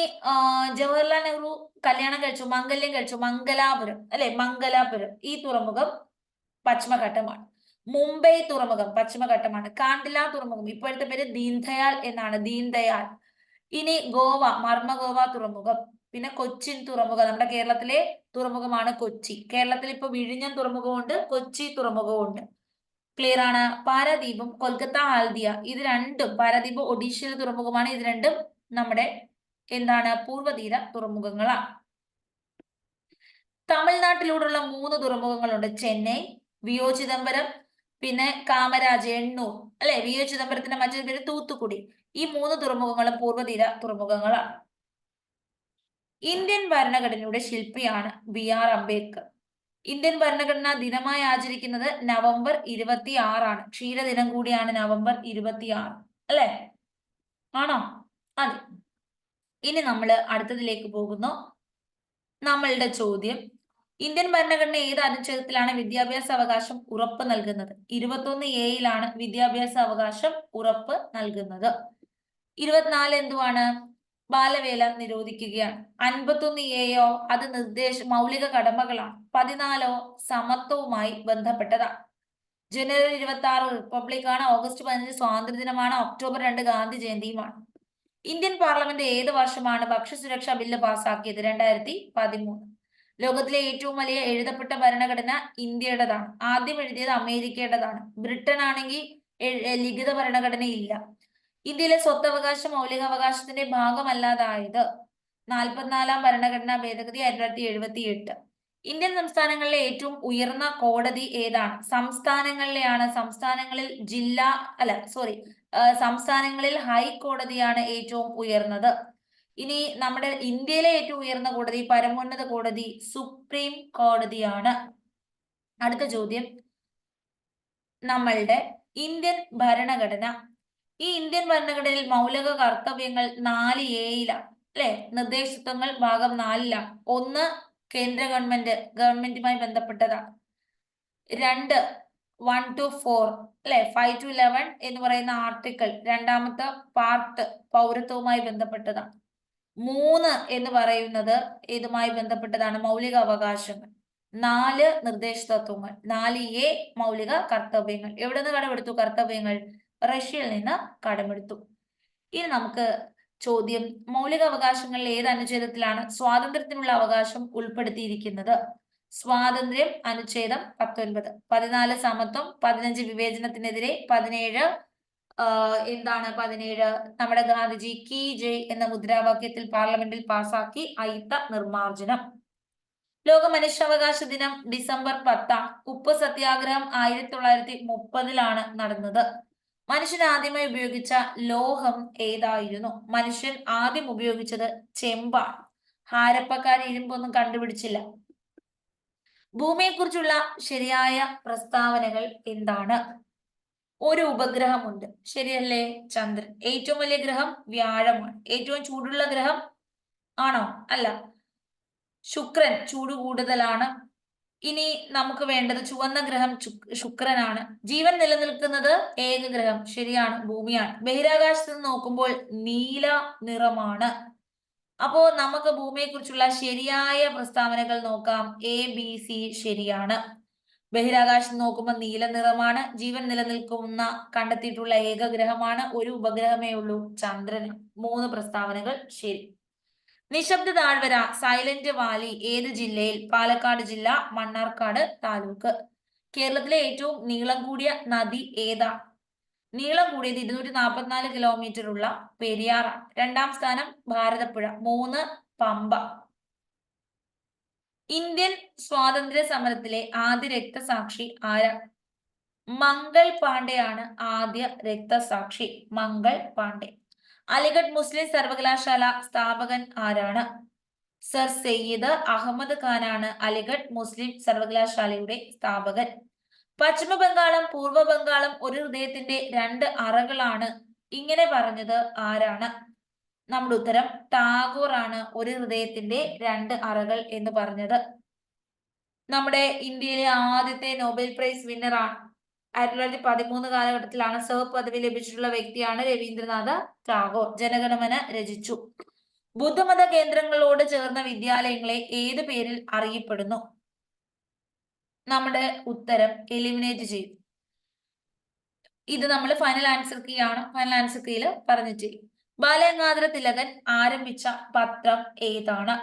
ജവഹർലാൽ നെഹ്റു കല്യാണം കഴിച്ചു, മംഗല്യം കഴിച്ചു, മംഗലാപുരം അല്ലെ? മംഗലാപുരം ഈ തുറമുഖം പശ്ചിമഘട്ടമാണ്. മുംബൈ തുറമുഖം പശ്ചിമഘട്ടമാണ്. കാണ്ടില തുറമുഖം ഇപ്പോഴത്തെ പേര് ദീൻദയാൽ എന്നാണ്. ദീൻദയാൽ. ഇനി മർമഗോവ തുറമുഖം. പിന്നെ കൊച്ചിൻ തുറമുഖം നമ്മുടെ കേരളത്തിലെ തുറമുഖമാണ് കൊച്ചി. കേരളത്തിൽ ഇപ്പൊ വിഴിഞ്ഞം തുറമുഖമുണ്ട്, കൊച്ചി തുറമുഖമുണ്ട്. ക്ലിയർ ആണ്? പാരാദീപും കൊൽക്കത്ത ഹാൽദിയ ഇത് രണ്ടും, പാരാദീപ് ഒഡീഷയിലെ തുറമുഖമാണ്. ഇത് രണ്ടും നമ്മുടെ എന്താണ്? പൂർവ്വതീര തുറമുഖങ്ങളാണ്. തമിഴ്നാട്ടിലൂടെയുള്ള 3 തുറമുഖങ്ങളുണ്ട്. ചെന്നൈ, വിയോ ചിദംബരം, പിന്നെ കാമരാജ്, എണ്ണൂർ, അല്ലെ? വിയോ ചിദംബരത്തിന്റെ മറ്റൊരു പേര് തൂത്തുക്കുടി. ഈ 3 തുറമുഖങ്ങളും പൂർവ്വതീര തുറമുഖങ്ങളാണ്. ഇന്ത്യൻ ഭരണഘടനയുടെ ശില്പിയാണ് BR അംബേദ്കർ. ഇന്ത്യൻ ഭരണഘടനാ ദിനമായി ആചരിക്കുന്നത് നവംബർ 26 ക്ഷീരദിനം കൂടിയാണ് നവംബർ 26, അല്ലെ? ആണോ? അതെ. ഇനി നമ്മൾ അടുത്തതിലേക്ക് പോകുന്നു. നമ്മളുടെ ചോദ്യം, ഇന്ത്യൻ ഭരണഘടന ഏത് അനുച്ഛേദത്തിലാണ് വിദ്യാഭ്യാസ അവകാശം ഉറപ്പ് നൽകുന്നത്? 21A വിദ്യാഭ്യാസ അവകാശം ഉറപ്പ് നൽകുന്നത്. 24 എന്തുവാണ്? ബാലവേല നിരോധിക്കുകയാണ്. 51A അത് മൗലിക കടമകളാണ്. 14 സമത്വവുമായി ബന്ധപ്പെട്ടതാണ്. ജനുവരി 26 റിപ്പബ്ലിക് ആണ്. ഓഗസ്റ്റ് 15 സ്വാതന്ത്ര്യദിനമാണ്. ഒക്ടോബർ 2 ഗാന്ധി ജയന്തിയുമാണ്. ഇന്ത്യൻ പാർലമെന്റ് ഏത് വർഷമാണ് ഭക്ഷ്യസുരക്ഷാ ബില്ല് പാസാക്കിയത്? 2013. ലോകത്തിലെ ഏറ്റവും വലിയ എഴുതപ്പെട്ട ഭരണഘടന ഇന്ത്യയുടേതാണ്. ആദ്യം എഴുതിയത് അമേരിക്കയുടേതാണ്. ബ്രിട്ടൻ ആണെങ്കിൽ ലിഖിത ഭരണഘടന ഇല്ല. ഇന്ത്യയിലെ സ്വത്തവകാശം മൗലികാവകാശത്തിന്റെ ഭാഗമല്ലാതായത് 44-ാം ഭരണഘടനാ ഭേദഗതി 1978. ഇന്ത്യൻ സംസ്ഥാനങ്ങളിലെ ഏറ്റവും ഉയർന്ന കോടതി ഏതാണ്? സംസ്ഥാനങ്ങളിൽ സംസ്ഥാനങ്ങളിൽ ഹൈക്കോടതിയാണ് ഏറ്റവും ഉയർന്നത്. ഇനി നമ്മുടെ ഇന്ത്യയിലെ ഏറ്റവും ഉയർന്ന കോടതി, പരമോന്നത കോടതി, സുപ്രീം കോടതിയാണ്. അടുത്ത ചോദ്യം, നമ്മളുടെ ഇന്ത്യൻ ഭരണഘടന, ഈ ഇന്ത്യൻ ഭരണഘടനയിൽ മൗലിക കർത്തവ്യങ്ങൾ 4A അല്ലെ? നിർദ്ദേശത്വങ്ങൾ ഭാഗം 4 1 കേന്ദ്ര ഗവൺമെന്റുമായി ബന്ധപ്പെട്ടതാണ്. 2 1 to 4 അല്ലെ? 5 to 11 എന്ന് പറയുന്ന ആർട്ടിക്കിൾ, രണ്ടാമത്തെ പാർട്ട് പൗരത്വവുമായി ബന്ധപ്പെട്ടതാണ്. 3 എന്ന് പറയുന്നത് ഇതുമായി ബന്ധപ്പെട്ടതാണ്, മൗലിക അവകാശങ്ങൾ. 4 നിർദ്ദേശ തത്വങ്ങൾ. 4A മൗലിക കർത്തവ്യങ്ങൾ. എവിടെ നിന്ന് കടമെടുത്തു കർത്തവ്യങ്ങൾ? റഷ്യയിൽ നിന്ന് കടമെടുത്തു. ഇനി നമുക്ക് ചോദ്യം, മൗലിക അവകാശങ്ങളിൽ ഏത് അനുച്ഛേദത്തിലാണ് സ്വാതന്ത്ര്യത്തിനുള്ള അവകാശം ഉൾപ്പെടുത്തിയിരിക്കുന്നത്? സ്വാതന്ത്ര്യം അനുച്ഛേദം 19. 14 സമത്വം, 15 വിവേചനത്തിനെതിരെ, 17 17 നമ്മുടെ ഗാന്ധിജി കി ജയ് എന്ന മുദ്രാവാക്യത്തിൽ പാർലമെന്റിൽ പാസാക്കി അയിത്ത നിർമാർജനം. ലോക മനുഷ്യാവകാശ ദിനം ഡിസംബർ 10. ഉപ്പ് സത്യാഗ്രഹം 1930 നടന്നത്. മനുഷ്യൻ ആദ്യമായി ഉപയോഗിച്ച ലോഹം ഏതായിരുന്നു? മനുഷ്യൻ ആദ്യം ഉപയോഗിച്ചത് ചെമ്പാണ്. ഹാരപ്പക്കാർ ഇരുമ്പൊന്നും കണ്ടുപിടിച്ചില്ല. ഭൂമിയെക്കുറിച്ചുള്ള ശരിയായ പ്രസ്താവനകൾ എന്താണ്? ഒരു ഉപഗ്രഹമുണ്ട്, ശരിയല്ലേ? ചന്ദ്രൻ. ഏറ്റവും വലിയ ഗ്രഹം വ്യാഴമാണ്. ഏറ്റവും ചൂടുള്ള ഗ്രഹം ആണോ? അല്ല, ശുക്രൻ ചൂട് കൂടുതലാണ്. ഇനി നമുക്ക് വേണ്ടത് ചുവന്ന ഗ്രഹം ശുക്രനാണ്. ജീവൻ നിലനിൽക്കുന്നത് ഏക ഗ്രഹം, ശരിയാണ്, ഭൂമിയാണ്. ബഹിരാകാശത്ത് നിന്ന് നോക്കുമ്പോൾ നീല നിറമാണ്. അപ്പോ നമുക്ക് ഭൂമിയെ കുറിച്ചുള്ള ശരിയായ പ്രസ്താവനകൾ നോക്കാം. ABC ശരിയാണ്. ബഹിരാകാശത്ത് നോക്കുമ്പോൾ നീല നിറമാണ്. ജീവൻ നിലനിൽക്കുന്ന കണ്ടെത്തിയിട്ടുള്ള ഏക ഗ്രഹമാണ്. ഒരു ഉപഗ്രഹമേ ഉള്ളൂ, ചന്ദ്രന്. 3 പ്രസ്താവനകൾ ശരി. നിശബ്ദ താഴ്വര, സൈലന്റ് വാലി ഏത് ജില്ലയിൽ? പാലക്കാട് ജില്ല, മണ്ണാർക്കാട് താലൂക്ക്. കേരളത്തിലെ ഏറ്റവും നീളം കൂടിയ നദി ഏതാണ്? നീളം കൂടിയത് 244 കിലോമീറ്റർ ഉള്ള പെരിയാർ. 2ാം സ്ഥാനം ഭാരതപ്പുഴ. 3 പമ്പ. ഇന്ത്യൻ സ്വാതന്ത്ര്യ സമരത്തിലെ ആദ്യ രക്തസാക്ഷി ആരാ? മംഗൾ പാണ്ഡെയാണ് ആദ്യ രക്തസാക്ഷി. മംഗൾ പാണ്ഡെ. അലിഗഡ് മുസ്ലിം സർവകലാശാല സ്ഥാപകൻ ആരാണ്? സർ സയ്യിദ് അഹമ്മദ് ഖാനാണ് അലിഗഡ് മുസ്ലിം സർവകലാശാലയുടെ സ്ഥാപകൻ. പശ്ചിമ ബംഗാളും പൂർവ്വ ബംഗാളും ഒരു ഹൃദയത്തിന്റെ 2 അറകളാണ്, ഇങ്ങനെ പറഞ്ഞത് ആരാണ്? നമ്മുടെ ഉത്തരം ടാഗോർ ആണ് ഒരു ഹൃദയത്തിന്റെ 2 അറകൾ എന്ന് പറഞ്ഞത്. നമ്മുടെ ഇന്ത്യയിലെ ആദ്യത്തെ നൊബേൽ പ്രൈസ് വിന്നർ ആണ്. 1913 കാലഘട്ടത്തിലാണ് സർ പദവി ലഭിച്ചിട്ടുള്ള വ്യക്തിയാണ് രവീന്ദ്രനാഥ ടാഗോർ. ജനഗണമന രചിച്ചു. ബുദ്ധമത കേന്ദ്രങ്ങളോട് ചേർന്ന വിദ്യാലയങ്ങളെ ഏത് പേരിൽ അറിയപ്പെടുന്നു? നമ്മുടെ ഉത്തരം എലിമിനേറ്റ് ചെയ്യും. ഇത് നമ്മൾ ഫൈനൽ ആൻസർ കീ ആണ്. ഫൈനൽ ആൻസർ കീയിൽ പറഞ്ഞിട്ട് ബാലഗംഗാധര തിലകൻ ആരംഭിച്ച പത്രം ഏതാണ്?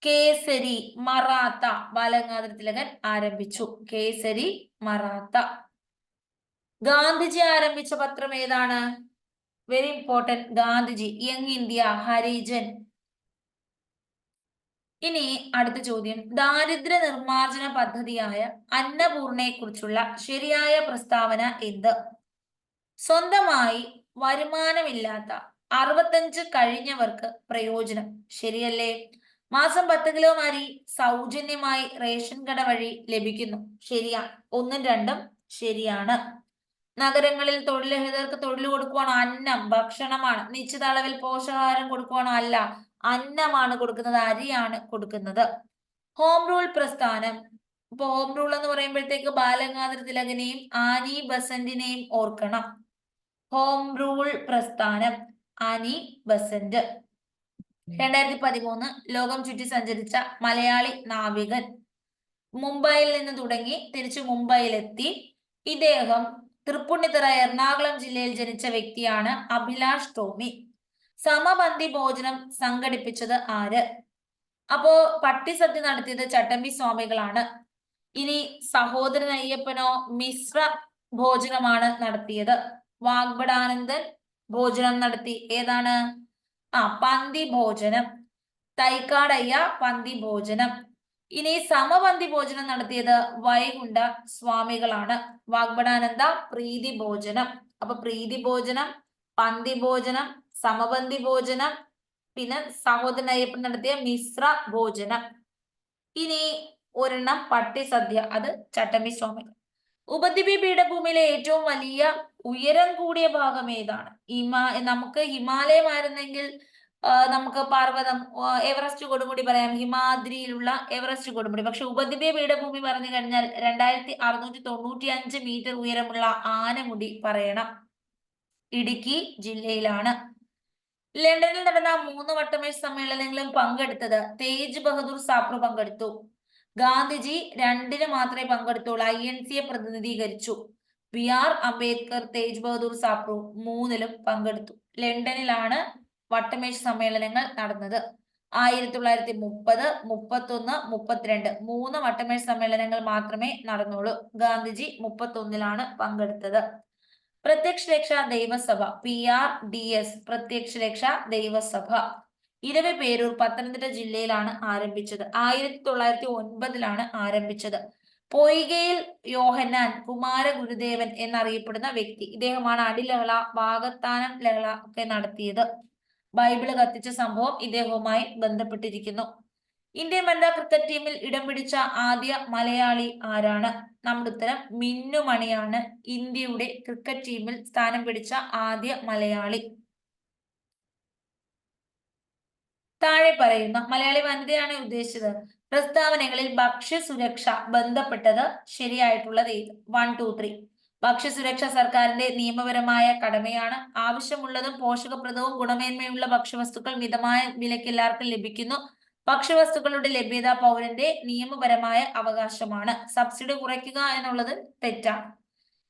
കേസരി മറാത്ത. ബാലഗംഗാധര തിലകൻ ആരംഭിച്ചു കേസരി മറാത്ത. ഗാന്ധിജി ആരംഭിച്ച പത്രം ഏതാണ്? Very important. Gandhiji. Young India, Harijan. ഇനി അടുത്ത ചോദ്യം, ദാരിദ്ര്യ നിർമ്മാർജ്ജന പദ്ധതിയായ അന്നപൂർണയെ കുറിച്ചുള്ള ശരിയായ പ്രസ്താവന എന്ത്? സ്വന്തമായി വരുമാനമില്ലാത്ത 65 കഴിഞ്ഞവർക്ക് പ്രയോജനം. ശരിയല്ലേ? മാസം 10 കിലോ അരി സൗജന്യമായി റേഷൻ കട വഴി ലഭിക്കുന്നു. ശരിയാണ്. 1ഉം 2ഉം ശരിയാണ്. നഗരങ്ങളിൽ തൊഴിലരഹിതർക്ക് തൊഴിൽ കൊടുക്കുവാണോ? അന്നം, ഭക്ഷണമാണ്. നിശ്ചിത അളവിൽ പോഷകാഹാരം കൊടുക്കുവാണോ? അല്ല, അന്നമാണ് കൊടുക്കുന്നത്, അരിയാണ് കൊടുക്കുന്നത്. ഹോം റൂൾ പ്രസ്ഥാനം. ഇപ്പൊ ഹോം റൂൾ എന്ന് പറയുമ്പോഴത്തേക്ക് ബാലഗംഗാധര തിലകനെയും ആനി ബസന്റിനെയും ഓർക്കണം. ഹോം റൂൾ പ്രസ്ഥാനം ആനി ബസന്റ്. 2013 ലോകം ചുറ്റി സഞ്ചരിച്ച മലയാളി നാവികൻ. മുംബൈയിൽ നിന്ന് തുടങ്ങി തിരിച്ചു മുംബൈയിലെത്തി. ഇദ്ദേഹം തൃപ്പൂണിത്തുറ എറണാകുളം ജില്ലയിൽ ജനിച്ച വ്യക്തിയാണ് അഭിലാഷ് ടോമി. സമപന്തി ഭോജനം സംഘടിപ്പിച്ചത് ആര്? അപ്പോ പട്ടിസദ്യ നടത്തിയത് ചട്ടമ്പി സ്വാമികളാണ്. ഇനി സഹോദരൻ അയ്യപ്പനോ? മിശ്ര ഭോജനമാണ് നടത്തിയത്. വാഗ്ബടാനന്ദൻ ഭോജനം നടത്തി. ഏതാണ്? പന്തി ഭോജനം. തൈക്കാടയ്യ പന്തി ഭോജനം. ഇനി സമപന്തി ഭോജനം നടത്തിയത് വൈകുണ്ഠ സ്വാമികളാണ്. വാഗ്ബടാനന്ദ പ്രീതി ഭോജനം. അപ്പൊ പ്രീതി ഭോജനം, പന്തി ഭോജനം, സമപന്തി ഭോജനം, പിന്നെ സഹോദരൻ അയ്യപ്പൻ നടത്തിയ മിശ്ര ഭോജനം. ഇനി ഒരെണ്ണം പട്ടിസദ്യ, അത് ചട്ടമ്പി സ്വാമികൾ. ഉപദ്വീപ് പീഠഭൂമിയിലെ ഏറ്റവും വലിയ ഉയരം കൂടിയ ഭാഗം ഏതാണ്? നമുക്ക് ഹിമാലയം ആയിരുന്നെങ്കിൽ നമുക്ക് പർവ്വതം എവറസ്റ്റ് കൊടുമുടി പറയാം, ഹിമാദ്രിയിലുള്ള എവറസ്റ്റ് കൊടുമുടി. പക്ഷെ ഉപദ്വീപ് പീഠഭൂമി പറഞ്ഞു കഴിഞ്ഞാൽ 2695 മീറ്റർ ഉയരമുള്ള ആനമുടി പറയണം. ഇടുക്കി ജില്ലയിലാണ്. ലണ്ടനിൽ നടന്ന 3 വട്ടമേശ സമ്മേളനങ്ങളിലും പങ്കെടുത്തത് തേജ് ബഹദൂർ സാപ്രു പങ്കെടുത്തു. ഗാന്ധിജി 2ന് മാത്രമേ പങ്കെടുത്തുള്ളൂ, INCയെ പ്രതിനിധീകരിച്ചു. BR അംബേദ്കർ, തേജ് ബഹദൂർ സാപ്രു 3ലും പങ്കെടുത്തു. ലണ്ടനിലാണ് വട്ടമേശ സമ്മേളനങ്ങൾ നടന്നത്. 1930, 31, 32 3 വട്ടമേശ സമ്മേളനങ്ങൾ മാത്രമേ നടന്നുള്ളൂ. ഗാന്ധിജി 31ലാണ് പങ്കെടുത്തത്. പ്രത്യക്ഷ രക്ഷാ ദൈവസഭ, PRDS, പ്രത്യക്ഷ രക്ഷാ ദൈവസഭ ഇരവിപേരൂർ പത്തനംതിട്ട ജില്ലയിലാണ് ആരംഭിച്ചത്. 1909ലാണ് ആരംഭിച്ചത്. പൊയ്കയിൽ യോഹന്നാൻ കുമാര ഗുരുദേവൻ എന്നറിയപ്പെടുന്ന വ്യക്തി. ഇദ്ദേഹമാണ് അടിലഹള, വാകത്താനം ലഹള ഒക്കെ നടത്തിയത്. ബൈബിള് കത്തിച്ച സംഭവം ഇദ്ദേഹവുമായി ബന്ധപ്പെട്ടിരിക്കുന്നു. ഇന്ത്യൻ വനിതാ ക്രിക്കറ്റ് ടീമിൽ ഇടം പിടിച്ച ആദ്യ മലയാളി ആരാണ്? നമ്മുടെ ഉത്തരം മിന്നുമണിയാണ്. ഇന്ത്യയുടെ ക്രിക്കറ്റ് ടീമിൽ സ്ഥാനം പിടിച്ച ആദ്യ മലയാളി. താഴെ പറയുന്ന മലയാളി വനിതയാണ് ഉദ്ദേശിച്ചത്. പ്രസ്താവനകളിൽ ഭക്ഷ്യസുരക്ഷ ബന്ധപ്പെട്ടത് ശരിയായിട്ടുള്ളത് ഏത്? 1, 2, 3. ഭക്ഷ്യസുരക്ഷ സർക്കാരിന്റെ നിയമപരമായ കടമയാണ്. ആവശ്യമുള്ളതും പോഷകപ്രദവും ഗുണമേന്മയുള്ള ഭക്ഷ്യവസ്തുക്കൾ മിതമായ വിലയ്ക്ക് എല്ലാവർക്കും ലഭിക്കുന്നു. ഭക്ഷ്യവസ്തുക്കളുടെ ലഭ്യത പൗരന്റെ നിയമപരമായ അവകാശമാണ്. സബ്സിഡി കുറയ്ക്കുക എന്നുള്ളത് തെറ്റാണ്.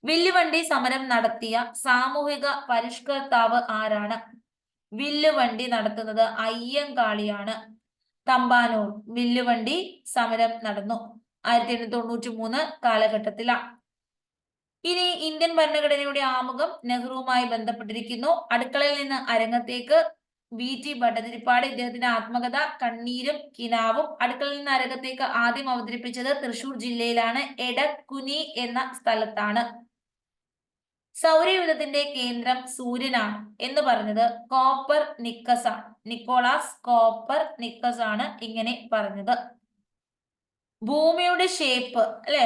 വില്ലുവണ്ടി സമരം നടത്തിയ സാമൂഹിക പരിഷ്കർത്താവ് ആരാണ്? വില്ലുവണ്ടി നടത്തുന്നത് അയ്യങ്കാളിയാണ്. തമ്പാനൂർ വില്ലുവണ്ടി സമരം നടന്നു 1893 കാലഘട്ടത്തിലാണ്. ഇനി ഇന്ത്യൻ ഭരണഘടനയുടെ ആമുഖം നെഹ്റുവുമായി ബന്ധപ്പെട്ടിരിക്കുന്നു. അടുക്കളയിൽ നിന്ന് അരങ്ങത്തേക്ക്, VT ഭട്ടതിരിപ്പാട്. ഇദ്ദേഹത്തിന്റെ ആത്മകഥ കണ്ണീരും കിനാവും. അടുക്കളയിൽ നിന്ന് അരങ്ങത്തേക്ക് ആദ്യം അവതരിപ്പിച്ചത് തൃശൂർ ജില്ലയിലാണ്, എടക്കുനി എന്ന സ്ഥലത്താണ്. സൗരയൂഥത്തിന്റെ കേന്ദ്രം സൂര്യനാണ് എന്ന് പറഞ്ഞത് കോപ്പർ നിക്കസ് ആണ്. നിക്കോളാസ് കോപ്പർ നിക്കസ് ആണ് ഇങ്ങനെ പറഞ്ഞത്. ഭൂമിയുടെ ഷേപ്പ് അല്ലെ,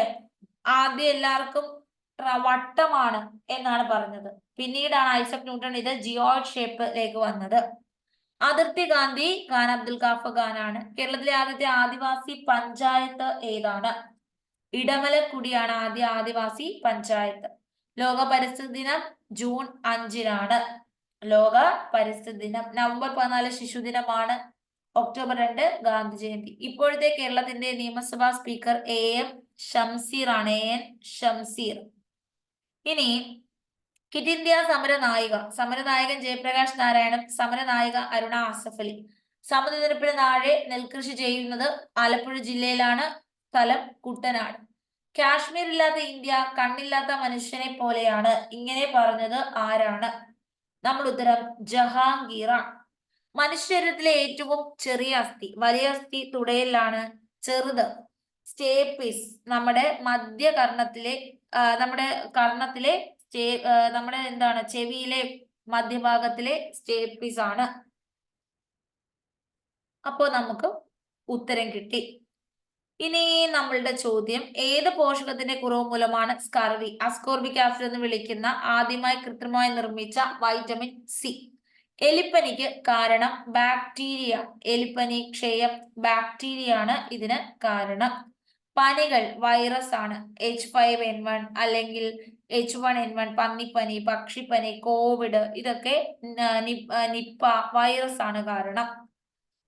ആദ്യം എല്ലാവർക്കും വട്ടമാണ് എന്നാണ് പറഞ്ഞത്. പിന്നീടാണ് ഐസക് ന്യൂട്ടൺ ഇത് ജിയോയിഡ് ഷേപ്പിലേക്ക് വന്നത്. അതിർത്തി ഗാന്ധി ഖാൻ അബ്ദുൽ ഖാഫർ ഖാനാണ്. കേരളത്തിലെ ആദ്യത്തെ ആദിവാസി പഞ്ചായത്ത് ഏതാണ്? ഇടമലക്കുടിയാണ് ആദ്യ ആദിവാസി പഞ്ചായത്ത്. ലോക പരിസ്ഥിതി ദിനം ജൂൺ 5-നാണ്. ലോക പരിസ്ഥിതി ദിനം. നവംബർ 14 ശിശുദിനമാണ്. ഒക്ടോബർ 2 ഗാന്ധി ജയന്തി. ഇപ്പോഴത്തെ കേരളത്തിന്റെ നിയമസഭാ സ്പീക്കർ AM ഷംസീർ ആണ്. AN ഷംസീർ. ഇനി ക്വിറ്റ് ഇന്ത്യ സമരനായകൻ ജയപ്രകാശ് നാരായണൻ, സമരനായിക അരുണ ആസഫ് അലി. സമുദ്രനിരപ്പിന് താഴെ നെൽകൃഷി ചെയ്യുന്നത് ആലപ്പുഴ ജില്ലയിലാണ്. സ്ഥലം കുട്ടനാട്. കാശ്മീർ ഇല്ലാത്ത ഇന്ത്യ കണ്ണില്ലാത്ത മനുഷ്യനെ പോലെയാണ്. ഇങ്ങനെ പറഞ്ഞത് ആരാണ്? നമ്മുടെ ഉത്തരം ജഹാംഗീറാണ്. മനുഷ്യശരീരത്തിലെ ഏറ്റവും ചെറിയ അസ്ഥി, വലിയ അസ്ഥി തുടയിലാണ്, ചെറുത് സ്റ്റേപ്പിസ്, നമ്മുടെ മധ്യകർണത്തിലെ നമ്മുടെ കർണത്തിലെ നമ്മുടെ എന്താണ് ചെവിയിലെ മധ്യഭാഗത്തിലെ സ്റ്റേപ്പിസ് ആണ്. അപ്പോ നമുക്ക് ഉത്തരം കിട്ടി. ഇനി നമ്മളുടെ ചോദ്യം, ഏത് പോഷകത്തിന്റെ കുറവ് മൂലമാണ് സ്കർവി, അസ്കോർബിക് ആസിഡ് എന്ന് വിളിക്കുന്ന ആദ്യമായി കൃത്രിമമായി നിർമ്മിച്ച വൈറ്റമിൻ സി? എലിപ്പനിക്ക് കാരണം ബാക്ടീരിയ. എലിപ്പനി, ക്ഷയം, ബാക്ടീരിയ ആണ് ഇതിന് കാരണം. പനികൾ വൈറസ് ആണ്, H5N1 അല്ലെങ്കിൽ H1N1, പന്നിപ്പനി, പക്ഷിപ്പനി, കോവിഡ്, ഇതൊക്കെ നിപ്പ വൈറസ് ആണ് കാരണം.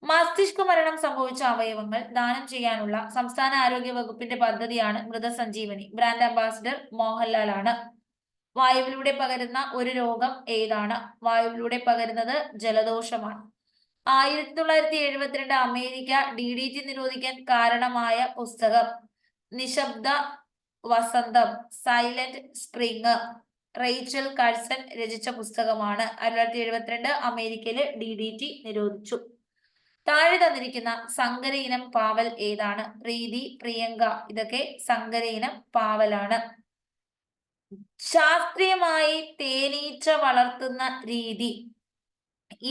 മസ്തിഷ്ക മരണം സംഭവിച്ച അവയവങ്ങൾ ദാനം ചെയ്യാനുള്ള സംസ്ഥാന ആരോഗ്യ വകുപ്പിന്റെ പദ്ധതിയാണ് മൃതസഞ്ജീവനി. ബ്രാൻഡ് അംബാസിഡർ മോഹൻലാൽ ആണ്. വായുവിലൂടെ പകരുന്ന ഒരു രോഗം ഏതാണ്? വായുവിലൂടെ പകരുന്നത് ജലദോഷമാണ്. 1972 അമേരിക്ക DDT നിരോധിക്കാൻ കാരണമായ പുസ്തകം നിശബ്ദ വസന്തം, സൈലന്റ് സ്പ്രിങ്. റേച്ചൽ കഴ്സൺ രചിച്ച പുസ്തകമാണ്. 1972 അമേരിക്കയില് DDT നിരോധിച്ചു. താഴെ തന്നിരിക്കുന്ന സങ്കര ഇനം പാവൽ ഏതാണ്? പ്രീതി, പ്രിയങ്ക, ഇതൊക്കെ സങ്കര ഇനം പാവലാണ്. ശാസ്ത്രീയമായി തേനീച്ച വളർത്തുന്ന രീതി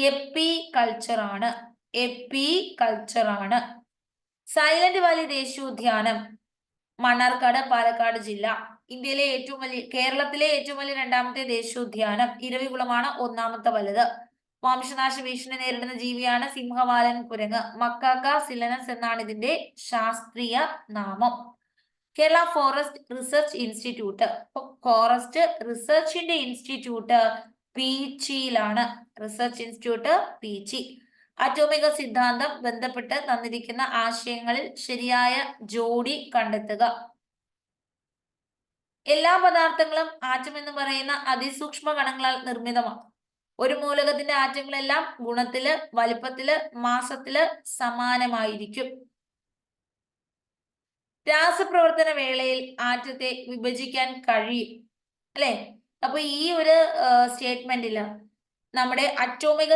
എപ്പി കൾച്ചർ ആണ്. എപ്പി കൾച്ചർ ആണ്. സൈലന്റ് വാലി ദേശീയോദ്യാനം മണ്ണാർക്കാട്, പാലക്കാട് ജില്ല. ഇന്ത്യയിലെ ഏറ്റവും വലിയ, കേരളത്തിലെ ഏറ്റവും വലിയ രണ്ടാമത്തെ ദേശീയോദ്യാനം ഇരവികുളമാണ് ഒന്നാമത്തെ വലുത്. വംശനാശ ഭീഷണി നേരിടുന്ന ജീവിയാണ് സിംഹവാലൻ കുരങ്ങ്. മക്കാക്ക സിലനസ് എന്നാണ് ഇതിന്റെ ശാസ്ത്രീയ നാമം. Kerala forest research institute, forest റിസർച്ചിന്റെ ഇൻസ്റ്റിറ്റ്യൂട്ട് പീച്ചിയിലാണ്. Research institute Peechi. അറ്റോമിക സിദ്ധാന്തം ബന്ധപ്പെട്ട് തന്നിരിക്കുന്ന ആശയങ്ങളിൽ ശരിയായ ജോഡി കണ്ടെത്തുക. എല്ലാ പദാർത്ഥങ്ങളും ആറ്റം എന്ന് പറയുന്ന അതിസൂക്ഷ്മ കണങ്ങളാൽ നിർമ്മിതമാണ്. ഒരു മൂലകത്തിന്റെ ആറ്റങ്ങളെല്ലാം ഗുണത്തില്, വലിപ്പത്തില്, മാസത്തില് സമാനമായിരിക്കും. രാസപ്രവർത്തന വേളയിൽ ആറ്റത്തെ വിഭജിക്കാൻ കഴിയും, അല്ലെ? അപ്പൊ ഈ ഒരു സ്റ്റേറ്റ്മെന്റില് നമ്മുടെ അറ്റോമിക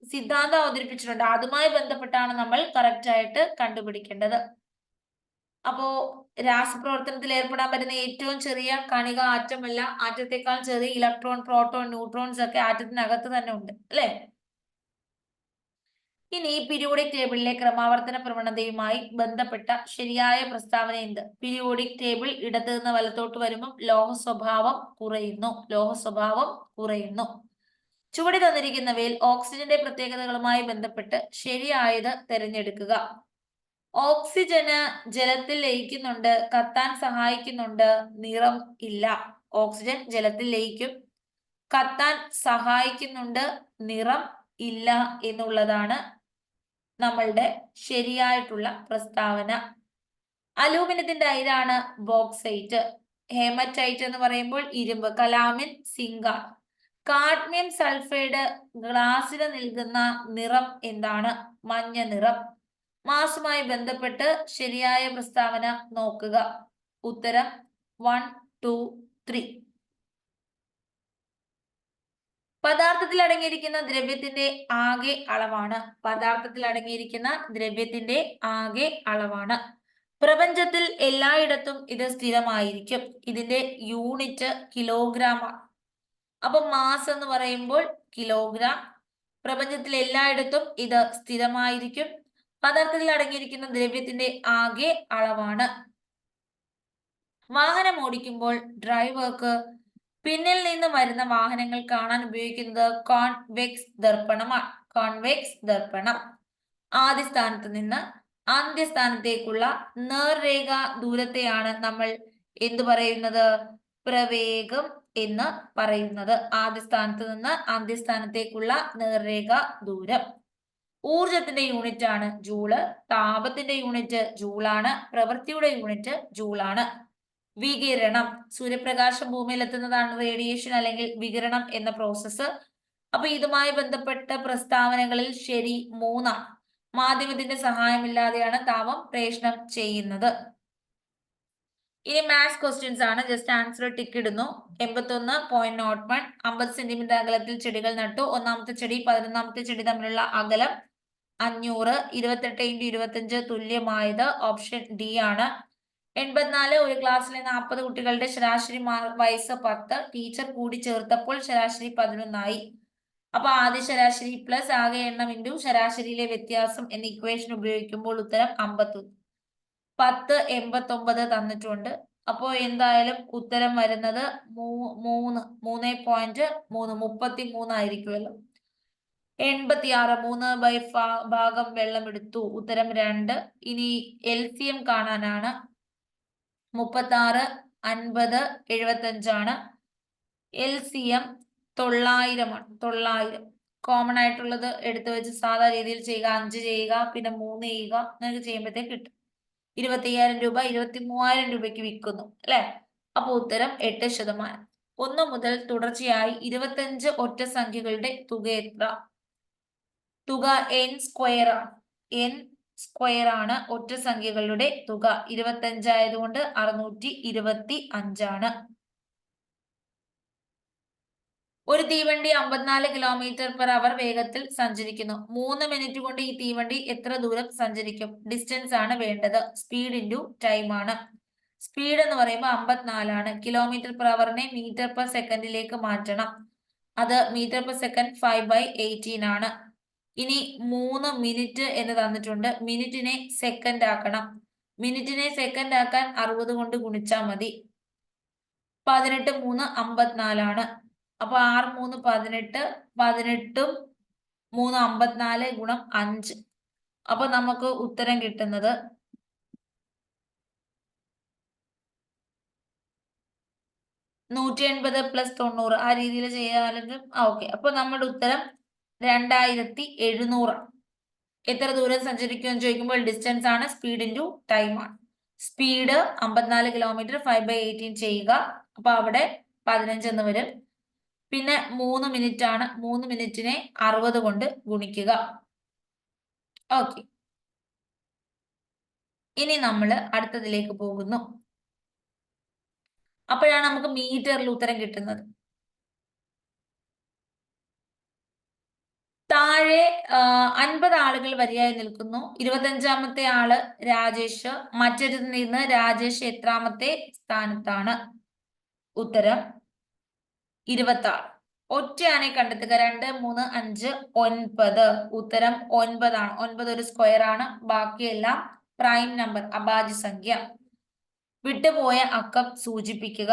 സിദ്ധാന്തം അവതരിപ്പിച്ചിട്ടുണ്ട്. അതുമായി ബന്ധപ്പെട്ടാണ് നമ്മൾ കറക്റ്റ് ആയിട്ട് കണ്ടുപിടിക്കേണ്ടത്. അപ്പോ രാസപ്രവർത്തനത്തിൽ ഏർപ്പെടാൻ പറ്റുന്ന ഏറ്റവും ചെറിയ കണിക ആറ്റമല്ല, ആറ്റത്തെക്കാൾ ചെറിയ ഇലക്ട്രോൺ, പ്രോട്ടോൺ, ന്യൂട്രോൺസ് ഒക്കെ ആറ്റത്തിനകത്ത് തന്നെ ഉണ്ട്, അല്ലെ? ഇനി പീരിയോഡിക് ടേബിളിലെ ക്രമാവർത്തന പ്രവണതയുമായി ബന്ധപ്പെട്ട ശരിയായ പ്രസ്താവന എന്ത്? പീരിയോഡിക് ടേബിൾ ഇടത്ത് നിന്ന് വലത്തോട്ട് വരുമ്പോൾ ലോഹ സ്വഭാവം കുറയുന്നു. ലോഹ സ്വഭാവം കുറയുന്നു. ചുവടെ തന്നിരിക്കുന്നവയിൽ ഓക്സിജന്റെ പ്രത്യേകതകളുമായി ബന്ധപ്പെട്ട് ശരിയായത് തിരഞ്ഞെടുക്കുക. ഓക്സിജന് ജലത്തിൽ ലയിക്കുന്നുണ്ട്, കത്താൻ സഹായിക്കുന്നുണ്ട്, നിറം ഇല്ല. ഓക്സിജൻ ജലത്തിൽ ലയിക്കും, കത്താൻ സഹായിക്കുന്നുണ്ട്, നിറം ഇല്ല എന്നുള്ളതാണ് നമ്മളുടെ ശരിയായിട്ടുള്ള പ്രസ്താവന. അലൂമിനിയത്തിന്റെ അയിരാണ് ബോക്സൈറ്റ്. ഹേമറ്റൈറ്റ് എന്ന് പറയുമ്പോൾ ഇരുമ്പ്. കലാമിൻ സിങ്കാണ്. കാഡ്മിയം സൾഫൈഡ് ഗ്ലാസിന് നൽകുന്ന നിറം എന്താണ്? മഞ്ഞ നിറം. മാസുമായി ബന്ധപ്പെട്ട് ശരിയായ പ്രസ്താവന നോക്കുക. ഉത്തരം 1, 2, 3. പദാർത്ഥത്തിൽ അടങ്ങിയിരിക്കുന്ന ദ്രവ്യത്തിന്റെ ആകെ അളവാണ്. പദാർത്ഥത്തിൽ അടങ്ങിയിരിക്കുന്ന ദ്രവ്യത്തിന്റെ ആകെ അളവാണ്. പ്രപഞ്ചത്തിൽ എല്ലായിടത്തും ഇത് സ്ഥിരമായിരിക്കും. ഇതിന്റെ യൂണിറ്റ് കിലോഗ്രാം ആണ്. അപ്പൊ മാസ് എന്ന് പറയുമ്പോൾ കിലോഗ്രാം. പ്രപഞ്ചത്തിൽ എല്ലായിടത്തും ഇത് സ്ഥിരമായിരിക്കും. പദാർത്ഥത്തിൽ അടങ്ങിയിരിക്കുന്ന ദ്രവ്യത്തിന്റെ ആകെ അളവാണ്. വാഹനം ഓടിക്കുമ്പോൾ ഡ്രൈവർക്ക് പിന്നിൽ നിന്ന് വരുന്ന വാഹനങ്ങൾ കാണാൻ ഉപയോഗിക്കുന്നത് കോൺവെക്സ് ദർപ്പണമാണ്. കോൺവെക്സ് ദർപ്പണം. ആദ്യ സ്ഥാനത്ത് നിന്ന് അന്ത്യസ്ഥാനത്തേക്കുള്ള നേർരേഖ ദൂരത്തെയാണ് നമ്മൾ എന്തു പറയുന്നത്? പ്രവേഗം എന്ന് പറയുന്നത്. ആദ്യ സ്ഥാനത്ത് നിന്ന് അന്ത്യസ്ഥാനത്തേക്കുള്ള നേർരേഖ ദൂരം. ഊർജത്തിന്റെ യൂണിറ്റ് ആണ് ജൂള്. താപത്തിന്റെ യൂണിറ്റ് ജൂളാണ്. പ്രവൃത്തിയുടെ യൂണിറ്റ് ജൂളാണ്. വികിരണം, സൂര്യപ്രകാശം ഭൂമിയിൽ എത്തുന്നതാണ് റേഡിയേഷൻ അല്ലെങ്കിൽ വികിരണം എന്ന പ്രോസസ്സ്. അപ്പൊ ഇതുമായി ബന്ധപ്പെട്ട പ്രസ്താവനകളിൽ ശരി 3 ആണ്. മാധ്യമത്തിന്റെ സഹായമില്ലാതെയാണ് താപം പ്രേഷണം ചെയ്യുന്നത്. ഇനി മാത്സ് ക്വസ്റ്റ്യൻസ് ആണ്. ജസ്റ്റ് ആൻസർ ടിക്ക് ഇടുന്നു. 81.01 50 സെന്റിമീറ്റർ അകലത്തിൽ ചെടികൾ നട്ടു. ഒന്നാമത്തെ ചെടി 11ാമത്തെ ചെടി തമ്മിലുള്ള അകലം 500. 28 × 25 തുല്യമായത് ഓപ്ഷൻ ഡി ആണ്. 84 ഒരു ക്ലാസ്സിലെ 40 കുട്ടികളുടെ ശരാശരി വയസ്സ് 10. ടീച്ചർ കൂടി ചേർത്തപ്പോൾ ശരാശരി 11 ആയി. അപ്പൊ ആദ്യ ശരാശരി പ്ലസ് ആകെ എണ്ണം ഇൻറ്റു ശരാശരിയിലെ വ്യത്യാസം എന്ന ഇക്വേഷൻ ഉപയോഗിക്കുമ്പോൾ ഉത്തരം 51. 10 89 തന്നിട്ടുണ്ട്. അപ്പോൾ എന്തായാലും ഉത്തരം വരുന്നത് 3.3 33 ആയിരിക്കുമല്ലോ. 86 3/ഭാഗം വെള്ളം എടുത്തു. ഉത്തരം 2. ഇനി LCM കാണാനാണ്. 36 50 75 ആണ്. LCM 900 ആണ്. 900 കോമൺ ആയിട്ടുള്ളത് എടുത്തു വെച്ച് സാധാ രീതിയിൽ ചെയ്യുക. 5 ചെയ്യുക, പിന്നെ 3 ചെയ്യുക, നിങ്ങൾക്ക് ചെയ്യുമ്പോഴത്തേക്ക് കിട്ടും. 25,000 രൂപ 23,000 രൂപയ്ക്ക് വിൽക്കുന്നു അല്ലെ. അപ്പൊ ഉത്തരം 8%. 1 മുതൽ തുടർച്ചയായി 25 ഒറ്റ സംഖ്യകളുടെ തുക എത്ര? തുക n സ്ക്വയർ ആണ്. n സ്ക്വയർ ആണ് ഒറ്റ സംഖ്യകളുടെ തുക. 25 ആയതുകൊണ്ട് 625 ആണ്. ഒരു തീവണ്ടി 54 km/h വേഗത്തിൽ സഞ്ചരിക്കുന്നു. 3 മിനിറ്റ് കൊണ്ട് ഈ തീവണ്ടി എത്ര ദൂരം സഞ്ചരിക്കും? ഡിസ്റ്റൻസ് ആണ് വേണ്ടത്. സ്പീഡ് ഇൻറ്റു ടൈം ആണ്. സ്പീഡ് എന്ന് പറയുമ്പോൾ 54 ആണ്. km/h മീറ്റർ/സെക്കൻഡിലേക്ക് മാറ്റണം. അത് മീറ്റർ/സെക്കൻഡ് 5/18 ആണ്. ഇനി 3 മിനിറ്റ് എന്ന് തന്നിട്ടുണ്ട്. മിനിറ്റിനെ സെക്കൻഡ് ആക്കണം. മിനിറ്റിനെ സെക്കൻഡ് ആക്കാൻ 60 കൊണ്ട് ഗുണിച്ചാൽ മതി. 18 3 54 ആണ്. അപ്പൊ 6 3 18 18ഉം 3 54 ഗുണം 5. അപ്പൊ നമുക്ക് ഉത്തരം കിട്ടുന്നത് 180 + 90 ആ രീതിയിൽ ചെയ്യാനും ഓക്കെ. അപ്പൊ നമ്മുടെ ഉത്തരം 2700. എത്ര ദൂരം സഞ്ചരിക്കുമെന്ന് ചോദിക്കുമ്പോൾ ഡിസ്റ്റൻസ് ആണ്. സ്പീഡ് ഇൻറ്റു ടൈം ആണ്. സ്പീഡ് 54 km 5/18 ചെയ്യുക. അപ്പൊ അവിടെ 15 എന്ന് വരും. പിന്നെ 3 മിനിറ്റ് ആണ്. 3 മിനിറ്റിനെ 60 കൊണ്ട് ഗുണിക്കുക. ഓക്കെ. ഇനി നമ്മൾ അടുത്തതിലേക്ക് പോകുന്നു. അപ്പോഴാണ് നമുക്ക് മീറ്ററിൽ ഉത്തരം കിട്ടുന്നത്. താഴെ 50 ആളുകൾ വരിയായി നിൽക്കുന്നു. 25ാമത്തെ ആള് രാജേഷ്. മറ്റൊരിടത്ത് നിന്ന് രാജേഷ് എത്രാമത്തെ സ്ഥാനത്താണ്? ഉത്തരം 26. ഒറ്റയാനെ കണ്ടെത്തുക. 2 3 5 9. ഉത്തരം 9 ആണ്. 9 ഒരു സ്ക്വയർ ആണ്. ബാക്കിയെല്ലാം പ്രൈം നമ്പർ, അഭാജ്യ സംഖ്യ. വിട്ടുപോയ അക്കം സൂചിപ്പിക്കുക.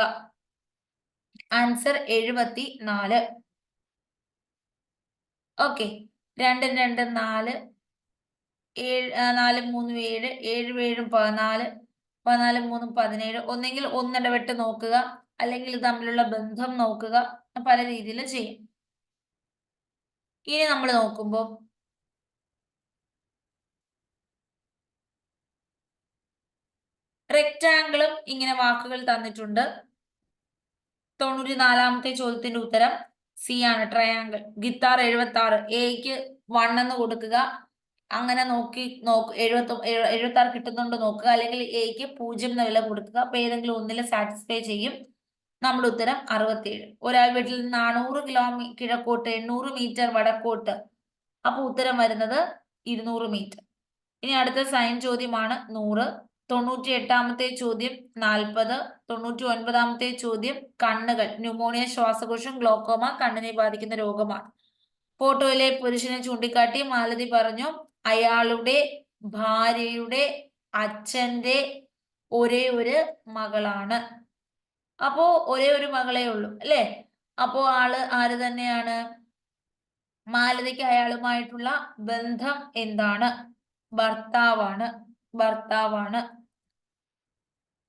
ആൻസർ 74. ഓക്കെ. 2 2 4 4 3 7 7 7 14 14 3 17. ഒന്നെങ്കിൽ ഒന്നിടവിട്ട് നോക്കുക, അല്ലെങ്കിൽ തമ്മിലുള്ള ബന്ധം നോക്കുക. പല രീതിയിൽ ചെയ്യും. ഇനി നമ്മൾ നോക്കുമ്പോൾ റെക്റ്റാങ്കിളും ഇങ്ങനെ വാക്കുകൾ തന്നിട്ടുണ്ട്. 94ാമത്തെ ചോദ്യത്തിന്റെ ഉത്തരം സി ആണ്, ട്രയാങ്കിൾ. ഗിത്താർ 76. എക്ക് 1 എന്ന് കൊടുക്കുക. അങ്ങനെ നോക്കി 76 കിട്ടുന്നുണ്ടോ നോക്കുക, അല്ലെങ്കിൽ എക്ക് 0 എന്ന വില കൊടുക്കുക. അപ്പൊ ഏതെങ്കിലും ഒന്നിൽ സാറ്റിസ്ഫൈ ചെയ്യും. നമ്മുടെ ഉത്തരം 67. ഒരാൾ വീട്ടിൽ നിന്ന് 400 കിലോമീറ്റർ കിഴക്കോട്ട് 800 മീറ്റർ വടക്കോട്ട്. അപ്പൊ ഉത്തരം വരുന്നത് 200 മീറ്റർ. ഇനി അടുത്ത സയൻ ചോദ്യമാണ് 100. 98ാമത്തെ ചോദ്യം 40. 99ാമത്തെ ചോദ്യം കണ്ണുകൾ. ന്യൂമോണിയ ശ്വാസകോശം, ഗ്ലോക്കോമ കണ്ണിനെ ബാധിക്കുന്ന രോഗമാണ്. ഫോട്ടോയിലെ പുരുഷനെ ചൂണ്ടിക്കാട്ടി മാലതി പറഞ്ഞു അയാളുടെ ഭാര്യയുടെ അച്ഛന്റെ ഒരേ ഒരു മകളാണ്. അപ്പോ ഒരേ ഒരു മകളേ ഉള്ളൂ അല്ലെ. അപ്പോ ആര് തന്നെയാണ്? മാലതിക്ക് അയാളുമായിട്ടുള്ള ബന്ധം എന്താണ്? ഭർത്താവാണ്.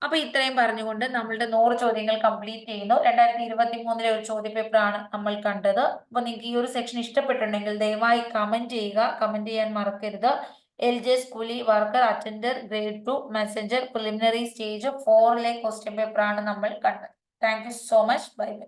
അപ്പൊ ഇത്രയും പറഞ്ഞുകൊണ്ട് നമ്മളുടെ 100 ചോദ്യങ്ങൾ കംപ്ലീറ്റ് ചെയ്യുന്നു. 2023 ഒരു ചോദ്യ പേപ്പറാണ് നമ്മൾ കണ്ടത്. അപ്പൊ നിങ്ങൾക്ക് ഈ ഒരു സെക്ഷൻ ഇഷ്ടപ്പെട്ടിട്ടുണ്ടെങ്കിൽ ദയവായി കമന്റ് ചെയ്യുക. കമന്റ് ചെയ്യാൻ മറക്കരുത്. LJ സ്കൂളി worker attender grade 2 messenger preliminary stage 4ലെ ക്വസ്റ്റ്യൻ പേപ്പറാണ് നമ്മൾ കണ്ടത്. Thank you so much. Bye by.